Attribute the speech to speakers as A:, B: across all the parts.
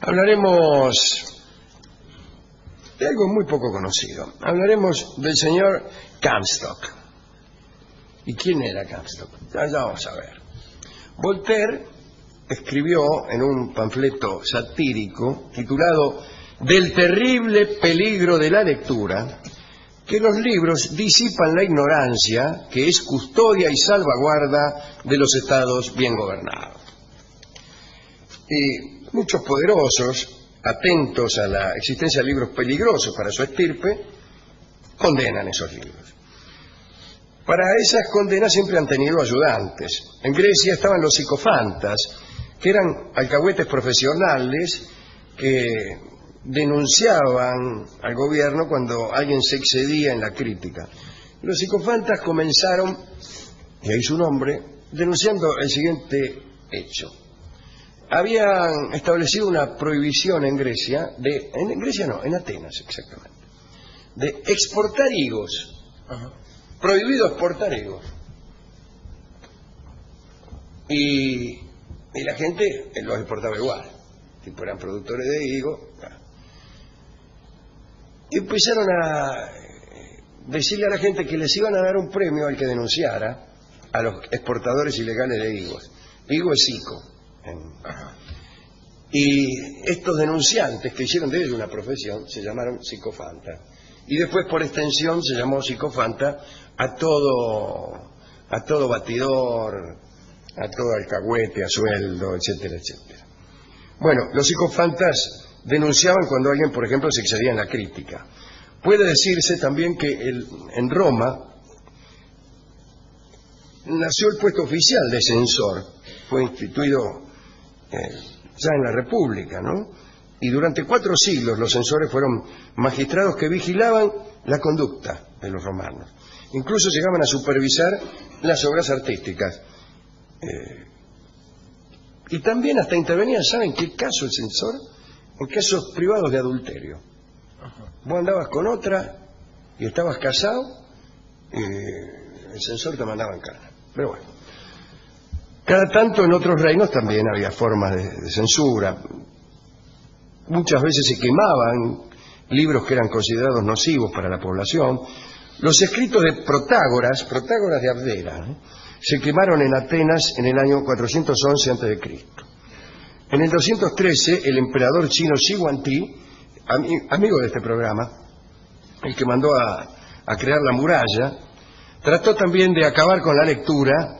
A: Hablaremos de algo muy poco conocido. Hablaremos del señor Comstock. ¿Y quién era Comstock? Ya vamos a ver. Voltaire escribió en un panfleto satírico titulado Del terrible peligro de la lectura, que los libros disipan la ignorancia, que es custodia y salvaguarda de los estados bien gobernados. Y muchos poderosos, atentos a la existencia de libros peligrosos para su estirpe, condenan esos libros. Para esas condenas siempre han tenido ayudantes. En Grecia estaban los psicofantas, que eran alcahuetes profesionales que denunciaban al gobierno cuando alguien se excedía en la crítica. Los psicofantas comenzaron, y ahí su nombre, denunciando el siguiente hecho. Habían establecido una prohibición en Grecia, en Atenas exactamente, de exportar higos. Prohibido exportar higos. Y la gente los exportaba igual, tipo eran productores de higos. Y empezaron a decirle a la gente que les iban a dar un premio al que denunciara a los exportadores ilegales de higos. Higo es psico. Y estos denunciantes que hicieron de ellos una profesión se llamaron psicofantas. Y después por extensión se llamó psicofanta a todo batidor, a todo alcahuete, a sueldo, etcétera, etcétera. Bueno, los psicofantas denunciaban cuando alguien, por ejemplo, se excedía en la crítica. Puede decirse también que en Roma nació el puesto oficial de censor, fue instituido ya en la República, ¿no? Y durante 4 siglos los censores fueron magistrados que vigilaban la conducta de los romanos. Incluso llegaban a supervisar las obras artísticas. Y también hasta intervenían, ¿saben qué caso el censor? En casos privados de adulterio. Vos andabas con otra y estabas casado, el censor te mandaba en cana. Pero bueno. Cada tanto en otros reinos también había formas de censura. Muchas veces se quemaban libros que eran considerados nocivos para la población. Los escritos de Protágoras de Abdera, se quemaron en Atenas en el año 411 a.C. En el 213, el emperador chino Shi Huangdi, amigo de este programa, el que mandó a crear la muralla, trató también de acabar con la lectura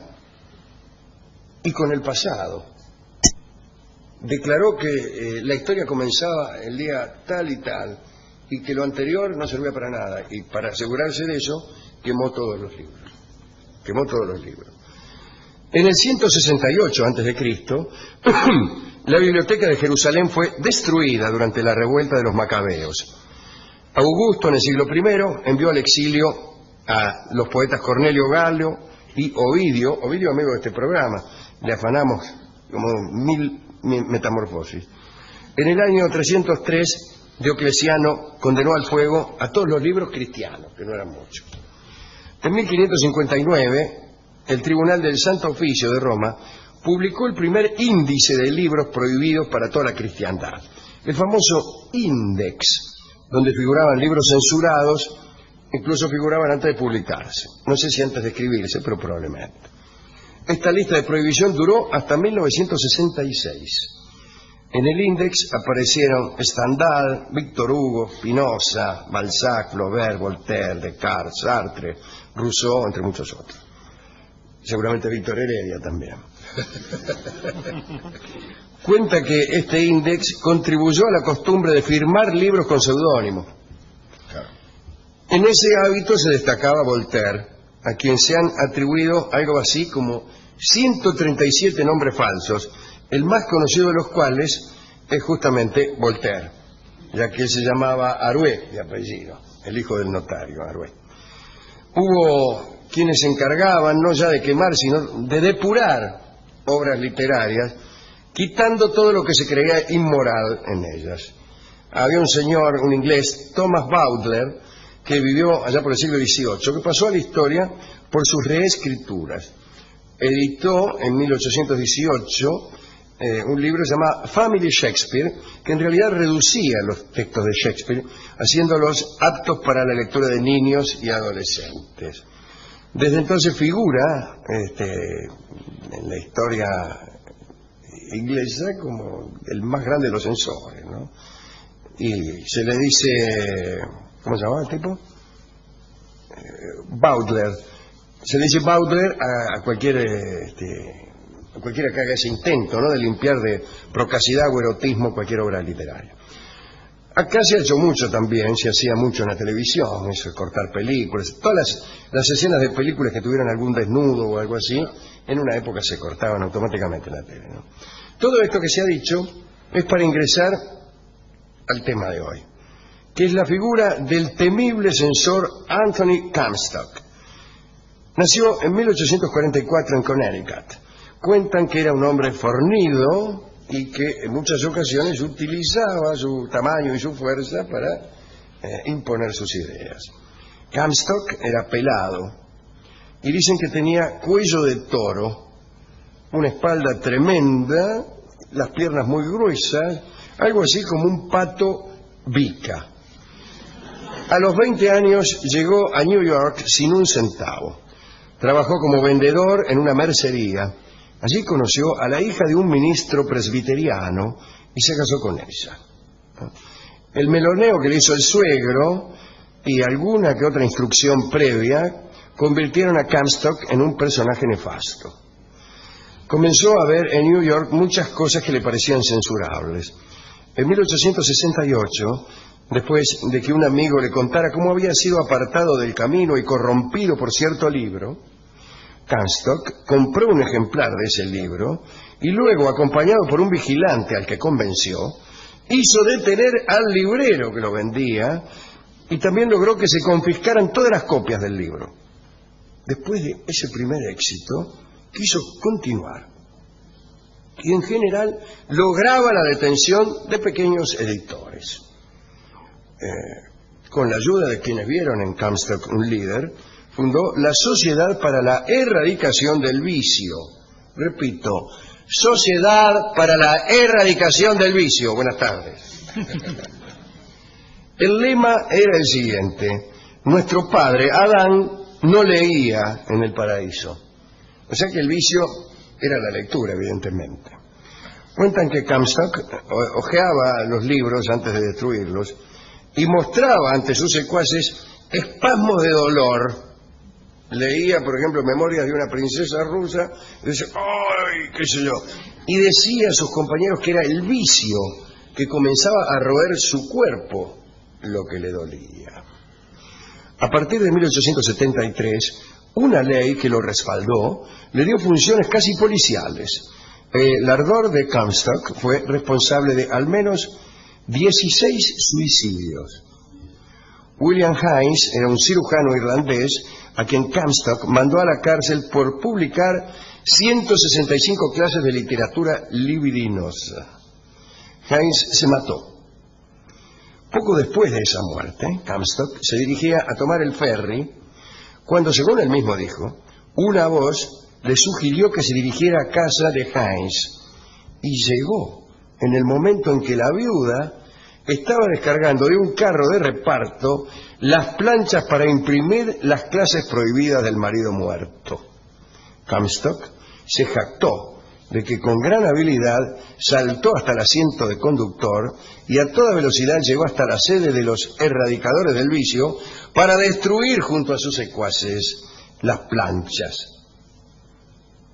A: y con el pasado. Declaró que la historia comenzaba el día tal y tal, y que lo anterior no servía para nada, y para asegurarse de eso, quemó todos los libros. En el 168 a.C., la biblioteca de Jerusalén fue destruida durante la revuelta de los macabeos. Augusto, en el siglo I, envió al exilio a los poetas Cornelio Gallo y Ovidio, amigo de este programa, le afanamos como 1000 metamorfosis. En el año 303, Diocleciano condenó al fuego a todos los libros cristianos, que no eran muchos. En 1559, el Tribunal del Santo Oficio de Roma publicó el primer índice de libros prohibidos para toda la cristiandad, el famoso Index, donde figuraban libros censurados, incluso figuraban antes de publicarse. No sé si antes de escribirse, pero probablemente. Esta lista de prohibición duró hasta 1966. En el Index aparecieron Stendhal, Víctor Hugo, Spinoza, Balzac, Flaubert, Voltaire, Descartes, Sartre, Rousseau, entre muchos otros. Seguramente Víctor Heredia también. Cuenta que este Index contribuyó a la costumbre de firmar libros con seudónimo. En ese hábito se destacaba Voltaire, a quien se han atribuido algo así como 137 nombres falsos, el más conocido de los cuales es justamente Voltaire, ya que él se llamaba Arouet de apellido, el hijo del notario Arouet. Hubo quienes se encargaban no ya de quemar, sino de depurar obras literarias, quitando todo lo que se creía inmoral en ellas. Había un señor, un inglés, Thomas Bowdler, que vivió allá por el siglo XVIII, que pasó a la historia por sus reescrituras. Editó en 1818 un libro llamado Family Shakespeare, que en realidad reducía los textos de Shakespeare, haciéndolos aptos para la lectura de niños y adolescentes. Desde entonces figura en la historia inglesa como el más grande de los censores, ¿no? Y se le dice, ¿cómo se llamaba el tipo? Butler. Se le dice Butler a cualquiera que haga ese intento, ¿no?, de limpiar de procacidad o erotismo cualquier obra literaria. Acá se ha hecho mucho también, se hacía mucho en la televisión, eso de cortar películas. Todas las escenas de películas que tuvieran algún desnudo o algo así, en una época se cortaban automáticamente en la tele, ¿no? Todo esto que se ha dicho es para ingresar al tema de hoy, que es la figura del temible censor Anthony Comstock. Nació en 1844 en Connecticut. Cuentan que era un hombre fornido y que en muchas ocasiones utilizaba su tamaño y su fuerza para imponer sus ideas. Comstock era pelado y dicen que tenía cuello de toro, una espalda tremenda, las piernas muy gruesas, algo así como un pato bica. A los 20 años llegó a New York sin un centavo. Trabajó como vendedor en una mercería. Allí conoció a la hija de un ministro presbiteriano y se casó con ella. El meloneo que le hizo el suegro y alguna que otra instrucción previa convirtieron a Comstock en un personaje nefasto. Comenzó a ver en New York muchas cosas que le parecían censurables. En 1868, después de que un amigo le contara cómo había sido apartado del camino y corrompido por cierto libro, Comstock compró un ejemplar de ese libro y luego, acompañado por un vigilante al que convenció, hizo detener al librero que lo vendía y también logró que se confiscaran todas las copias del libro. Después de ese primer éxito, quiso continuar y en general lograba la detención de pequeños editores. Con la ayuda de quienes vieron en Comstock un líder, fundó la Sociedad para la Erradicación del Vicio. Repito, Sociedad para la Erradicación del Vicio. Buenas tardes. El lema era el siguiente: nuestro padre Adán no leía en el paraíso. O sea que el vicio era la lectura, evidentemente. Cuentan que Comstock hojeaba los libros antes de destruirlos y mostraba ante sus secuaces espasmos de dolor. Leía, por ejemplo, Memorias de una princesa rusa y decía, ¡ay! qué sé yo. Y decía a sus compañeros que era el vicio que comenzaba a roer su cuerpo lo que le dolía. A partir de 1873, una ley que lo respaldó le dio funciones casi policiales. El ardor de Comstock fue responsable de al menos 16 suicidios. William Haynes era un cirujano irlandés a quien Comstock mandó a la cárcel por publicar 165 clases de literatura libidinosa. Haynes se mató. Poco después de esa muerte, Comstock se dirigía a tomar el ferry cuando, según él mismo dijo, una voz le sugirió que se dirigiera a casa de Haynes, y llegó en el momento en que la viuda estaba descargando de un carro de reparto las planchas para imprimir las clases prohibidas del marido muerto. Comstock se jactó de que con gran habilidad saltó hasta el asiento de conductor y a toda velocidad llegó hasta la sede de los erradicadores del vicio para destruir junto a sus secuaces las planchas.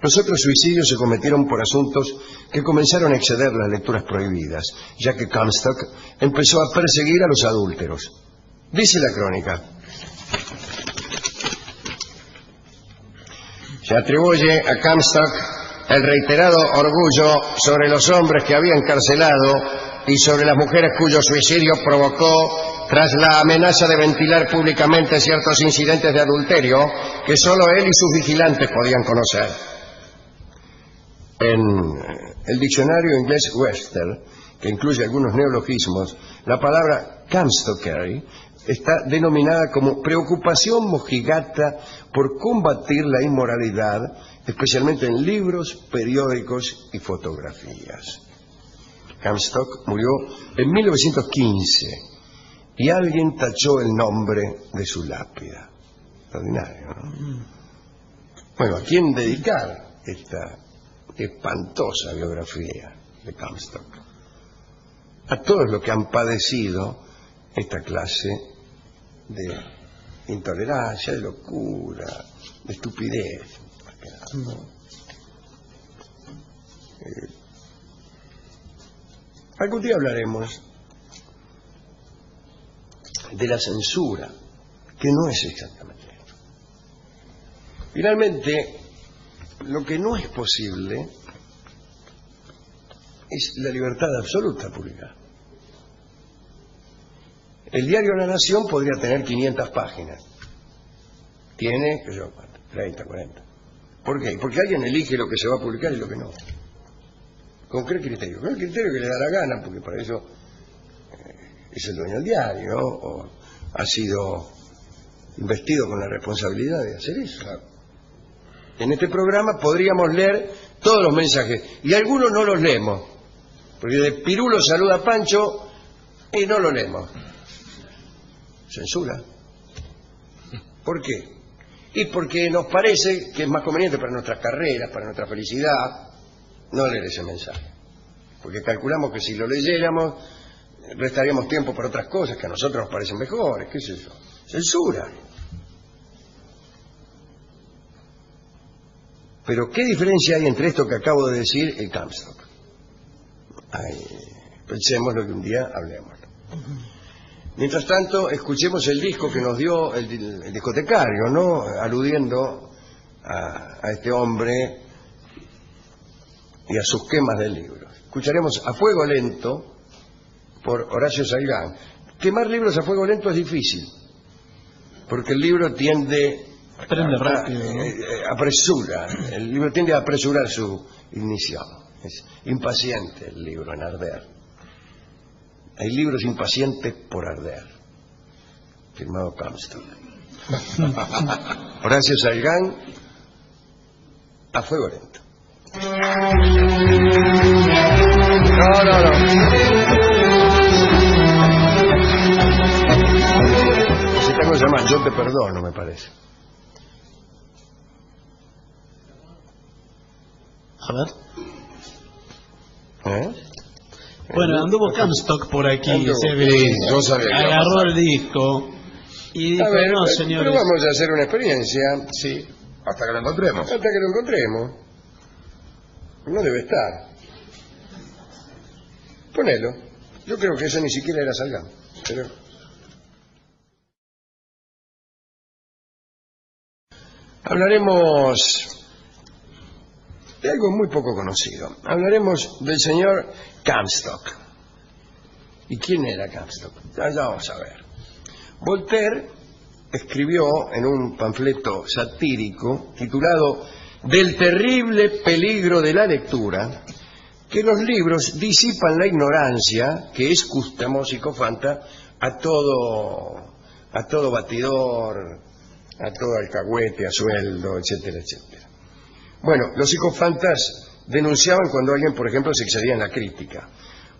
A: Los otros suicidios se cometieron por asuntos que comenzaron a exceder las lecturas prohibidas, ya que Comstock empezó a perseguir a los adúlteros. Dice la crónica: se atribuye a Comstock el reiterado orgullo sobre los hombres que había encarcelado y sobre las mujeres cuyo suicidio provocó tras la amenaza de ventilar públicamente ciertos incidentes de adulterio que solo él y sus vigilantes podían conocer. En el diccionario inglés Webster, que incluye algunos neologismos, la palabra Comstockery está denominada como preocupación mojigata por combatir la inmoralidad, especialmente en libros, periódicos y fotografías. Comstock murió en 1915 y alguien tachó el nombre de su lápida. Extraordinario, ¿no? Bueno, ¿a quién dedicar esta espantosa biografía de Comstock? A todos los que han padecido esta clase de intolerancia, de locura, de estupidez. Algún día hablaremos de la censura, que no es exactamente esto. Finalmente, lo que no es posible es la libertad absoluta pública. El diario La Nación podría tener 500 páginas. Tiene, qué sé yo, 30, 40. ¿Por qué? Porque alguien elige lo que se va a publicar y lo que no. ¿Con qué criterio? Con el criterio que le da la gana, porque para eso es el dueño del diario, ¿no? O ha sido investido con la responsabilidad de hacer eso. En este programa podríamos leer todos los mensajes, y algunos no los leemos, porque de Pirulo saluda a Pancho y no lo leemos. Censura. ¿Por qué? Y porque nos parece que es más conveniente para nuestras carreras, para nuestra felicidad, no leer ese mensaje. Porque calculamos que si lo leyéramos, restaríamos tiempo para otras cosas que a nosotros nos parecen mejores. ¿Qué es eso? Censura. Pero ¿qué diferencia hay entre esto que acabo de decir y Comstock? Pensemos lo que un día hablemos. Mientras tanto, escuchemos el disco que nos dio el discotecario, ¿no? Aludiendo a este hombre y a sus quemas del libro. Escucharemos A Fuego Lento por Horacio Salgán. Quemar libros a fuego lento es difícil, porque el libro tiende el libro tiende a apresurar su ignición. Es impaciente el libro en arder. Hay libros impacientes por arder. Firmado Comstock. Horacio Salgán, A Fuego Lento. No. Ese tango se llama Yo te perdono, me parece.
B: A ver. Bueno, anduvo Comstock por aquí, agarró el disco y dijo, no, señores.
A: Pero vamos a hacer una experiencia.
C: Sí, hasta que lo encontremos.
A: Hasta que lo encontremos. No debe estar. Ponelo. Yo creo que eso ni siquiera era Salgán. Pero... hablaremos de algo muy poco conocido. Hablaremos del señor Comstock. ¿Y quién era Comstock? Ya vamos a ver. Voltaire escribió en un panfleto satírico titulado Del terrible peligro de la lectura, que los libros disipan la ignorancia, que es cústamo psicofanta a todo batidor, a todo alcahuete, a sueldo, etcétera, etcétera. Bueno, los psicofantas denunciaban cuando alguien, por ejemplo, se excedía en la crítica.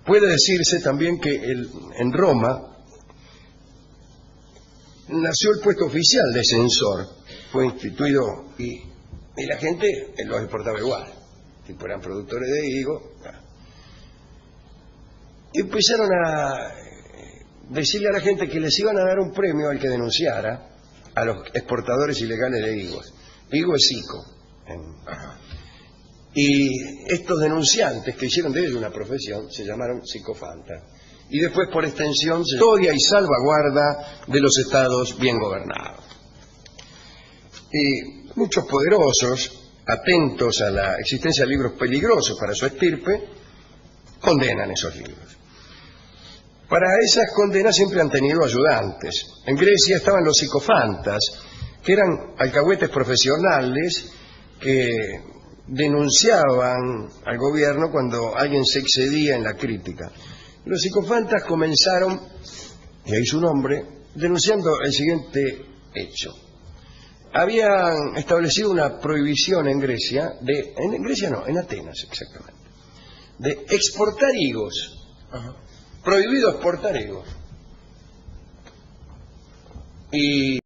A: Puede decirse también que en Roma nació el puesto oficial de censor, fue instituido y la gente los exportaba igual, tipo eran productores de higo. Y empezaron a decirle a la gente que les iban a dar un premio al que denunciara a los exportadores ilegales de higos. Higo es psico. Y estos denunciantes que hicieron de ello una profesión se llamaron psicofantas. Y después, por extensión, custodia y salvaguarda de los estados bien gobernados. Y muchos poderosos, atentos a la existencia de libros peligrosos para su estirpe, condenan esos libros. Para esas condenas siempre han tenido ayudantes. En Grecia estaban los psicofantas, que eran alcahuetes profesionales que denunciaban al gobierno cuando alguien se excedía en la crítica. Los psicofantas comenzaron, y ahí su nombre, denunciando el siguiente hecho. Habían establecido una prohibición en Grecia, en Atenas exactamente, de exportar higos. Prohibido exportar higos. Y